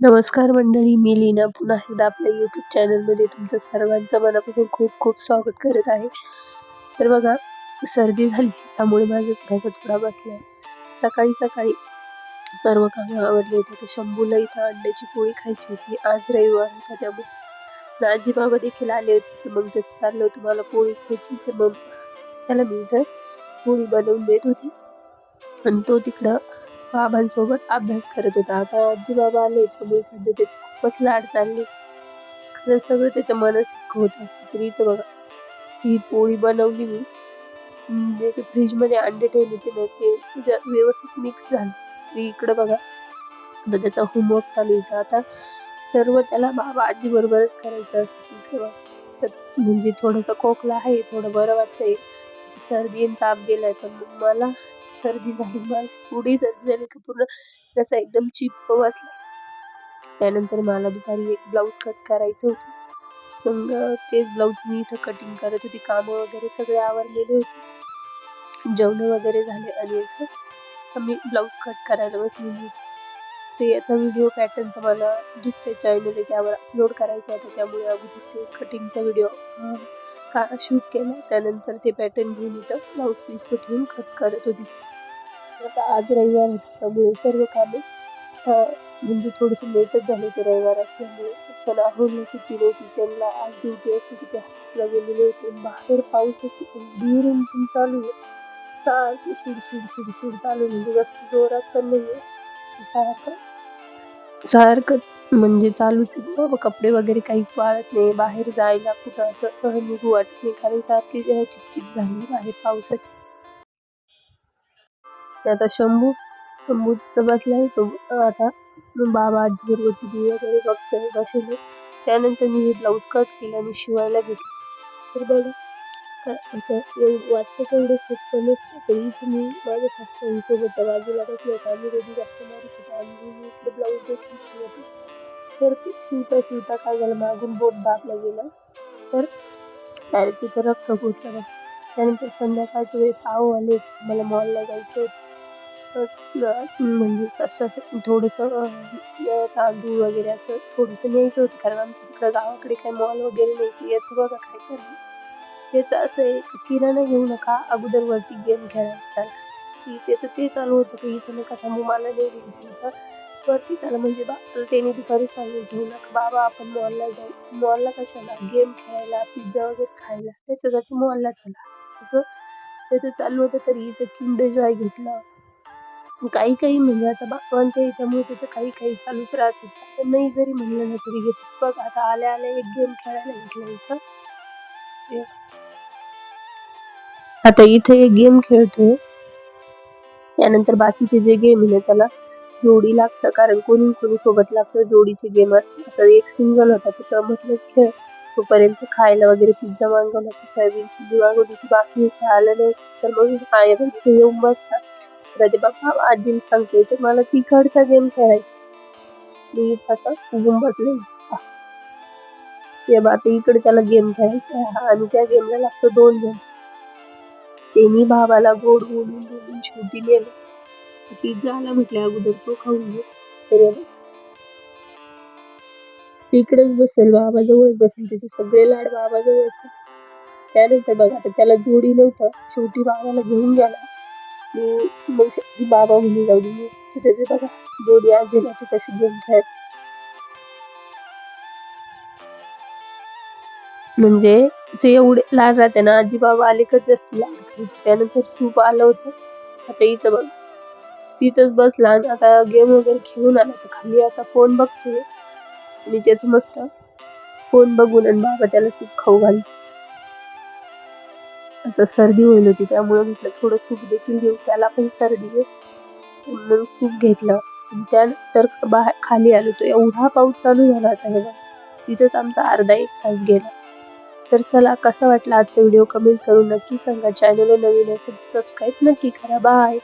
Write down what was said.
नमस्कार मंडळी, मी लीना पुन्हा एकदा आपल्या यूट्यूब चॅनलमध्ये तुमचं सर्वांचं मनापासून खूप खूप स्वागत करत आहे. तर बघा, सर्दी झाली त्यामुळे माझा घसा थोडा बसला आहे. सकाळी सकाळी सर्व कामं आवरली होती. तर शंभूला इथं अंड्याची पोळी खायची होती. आज रविवार होता त्यामुळे आजी बाबा देखील आले होते. तर मग त्याचं चाललं होतं मला पोळी खायची. तर मग त्याला मी इथं पोळी बनवून देत होती आणि तो तिकडं बाबांसोबत अभ्यास करत होता. आता आजी-बाबा आले त्यामुळे सध्या त्याचे खूपच लाड चालले. खरं सगळं त्याच्या मनासारखं होत असतं. तर इथं बघा, ही पोळी बनवली मी. म्हणजे ते फ्रिजमध्ये अंडे ठेवले होते ना, ते त्याच्यात व्यवस्थित मिक्स झालं. तर इकडं बघा, आता त्याचा होमवर्क चालू आहे. आता सर्व त्याला बाबा आजीबरोबरच करायचं असतं. इकडे बघा, तर म्हणजे थोडासा खोकला आहे, थोडं बरं वाटतंय. सर्दी आणि ताप गेलाय, पण मग मला सर्दी झाली. मला एवढी सर्दी झाली की पूर्ण घसा एकदम चिप्प बसला. त्यानंतर मला दुपारी एक ब्लाउज कट करायचं होतं. मग तेच ब्लाउज मी इथं कटिंग करत होती. कामं वगैरे सगळे आवरलेले होते. जेवणं वगैरे झाले आणि इथं मी ब्लाउज कट करायला बसलेली होती. तर याचा व्हिडिओ पॅटर्नचा मला दुसऱ्या चॅनल आहे त्यावर अपलोड करायचा होता. त्यामुळे अगोदर ते कटिंगचा व्हिडिओ शूट केला. त्यानंतर ते पॅटर्न घेऊन इथं ब्लाउज पीसवर ठेवून कट करत होती. आता आज रविवार होता त्यामुळे सर्व कामे म्हणजे थोडंसं लेटच झाले ते रविवार असल्यामुळे. पण राहुलला सुट्टी नव्हती. त्यांना आज ड्युटी असते की ते ऑफिसला गेलेले होते. बाहेर पावसाची एवढी रिमझिम चालू आहे. सारखी शिड चालू आहे. म्हणजे जास्त जोरात पण नाहीये. सारखंच म्हणजे चालूच आहे. बाबा कपडे वगैरे काहीच वाळत नाही. बाहेर जायला कुठं असं निघू वाटत नाही. कारण सारखी चिकचिक झाली बाहेर पावसाची. आता शंभूचं बसलाय तो आता बाबा आजीबरोबर टीव्ही वगैरे बघतोय बसलेले. त्यानंतर मी हे ब्लाऊज कट केलं आणि शिवायला घेतलं. तर बघा आता वाटतं तेवढं सोपं नसतं. तरी इथं मी माझ्या सासूबाईंसोबत त्या बाजूला बसले होते. आम्ही दोघी गप्पा मारत होतो आणि मी इकडे ब्लाऊज देखील शिवत होते. तर ते शिवता काय झालं, मागून बोट दाबला गेला. तर डायरेक्ट तिथं रक्त फुटलं बघा. त्यानंतर संध्याकाळच्या वेळेस आहो आले, मला मॉलला जायचं होतं. म्हणजे असं थोडंसं तांदूळ वगैरे असं थोडंसं न्यायचं होतं. कारण आमच्या तिकडं गावाकडे काही मॉल वगैरे नाही. की याचं बघा काय चाललं. त्याचं असं आहे की किराणा घेऊ नका, अगोदर वरती गेम खेळायला चला. की त्याचं ते चालू होतं की इथं नका थांबू, मला नाही घ्यायचं होतं. वरती चला म्हणजे त्याने दुपारी सांगून ठेवलं की बाबा आपण मॉलला जाऊ. मॉलला कशाला? गेम खेळायला, पिझ्झा वगैरे खायला. त्याच्यासाठी मॉलला चला. असं त्याचं चालू होतं. तरी इथं किंडर जॉय घेतला. काही म्हणजे आता बाबांच्या ह्याच्यामुळे त्याचं काही चालूच राहत होतं. तर नाही जरी म्हणलं ना तरी घेतो. बघ आता आल्या एक गेम खेळायला घेतला इथं. आता इथे एक गेम खेळतोय. त्यानंतर बाकीचे जे गेम आहे ना त्याला जोडी लागतं, कारण कोणी सोबत लागतं. जोडीचे गेम असतात. आता एक सिंगल होता तर म्हटलं खेळ. तोपर्यंत खायला वगैरे पिझ्झा मागवला, सोयाबीन चिल्ली मागवली ती बाकी आलं नाही. तर मग इथे येऊन बसतात. तर ते बाबा आजीला सांगतोय तर मला तिकडचा गेम खेळायचा. मी इथं आता उभून बसले. ते आता इकडे त्याला गेम खेळायचा आणि त्या गेमला लागतं 2 जण. त्यांनी भावाला गोड बोलून शेवटी नेलं. पिझ्झा आला म्हटलं अगोदर तो खाऊन घे. तर तिकडेच बसेल, बाबाजवळच बसेल. त्याचे सगळे लाड बाबाजवळच. त्यानंतर बघा आता त्याला जोडी नव्हतं. शेवटी बाबाला घेऊन गेला आणि मग शेवटी बाबा म्हणून जाऊ दे. मी त्याचे बघा जोडी आजीला ते कशी गेम खेळत. म्हणजे जे एवढे लाड राहते ना, आजी बाबा आले का जास्त लाड करतो. त्यानंतर सूप आलं होतं. आता इथं बघ तिथंच बसला आणि आता गेम वगैरे खेळून आला. तर खाली आता फोन बघतोय आणि त्याचं मस्त फोन बघून आणि बाबा त्याला सूप खाऊ घालतो. आता सर्दी होईल होती त्यामुळे म्हटलं थोडं सूप देखील घेऊ, त्याला पण सर्दी आहे. मग सूप घेतलं आणि त्यानंतर खाली आलो. तो एवढा पाऊस चालू झाला होता बघा, तिथंच आमचा अर्धा 1 तास गेला. तर चला कसा वाटला आजचा व्हिडिओ कमेंट करून नक्की सांगा. चॅनलला नवीन असेल सबस्क्राईब नक्की करा. बाय.